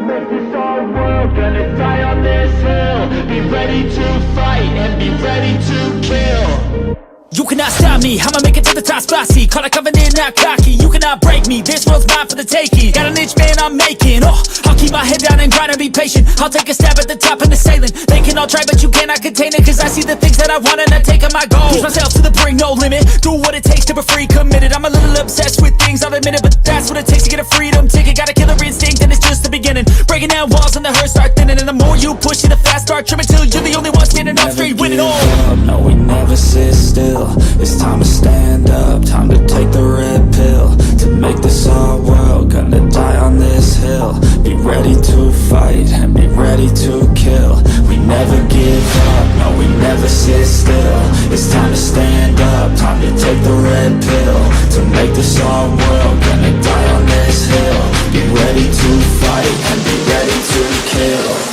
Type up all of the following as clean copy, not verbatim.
make this our world, gonna die on this hill. Be ready to fight and be ready to kill. You cannot stop me, I'ma make it to the top, spicy. Call a covenant, not cocky. You cannot break me, this world's mine for the taking. Got an itch, man, I'm making. I'll keep my head down and grind and be patient. I'll take a stab at the top and the sailing. They can all try, but you cannot contain it. Cause I see the things that I want and I take on my goal. Push myself to the brink, no limit. Do what it takes to be free, committed. I'm a little obsessed with things, I'll admit it. But that's what it takes to get a freedom ticket. Got a killer instinct and it's just the beginning. Breaking down walls and the hurt start thinning. And the more you push it, the fast start trimming. Till you're the only one standing up straight, winning all. No, we never sit still. It's time to stand up, time to take the red pill. To make this our world, gonna die on this hill. Be ready to fight and be ready to kill. We never give up, no, we never sit still. It's time to stand up, time to take the red pill. To make this our world, gonna die on this hill. Be ready to fight and be ready to kill.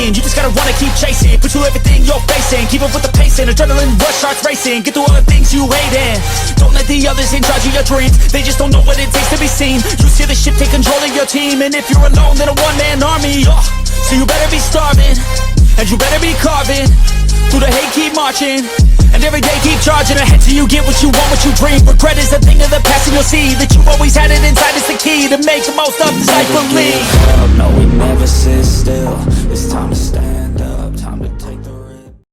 You just gotta wanna keep chasing. Pursue everything you're facing. Keep up with the pace and adrenaline rush starts racing. Get through all the things you hate and don't let the others in charge of your dreams. They just don't know what it takes to be seen. You see the ship take control of your team. And if you're alone, then a one-man army. So you better be starving and you better be carving. Through the hate, keep marching. And every day keep charging ahead till you get what you want, what you dream. Regret is a thing of the past and you'll see that you've always had it inside. It's the key to make the most of this life for me. No, we never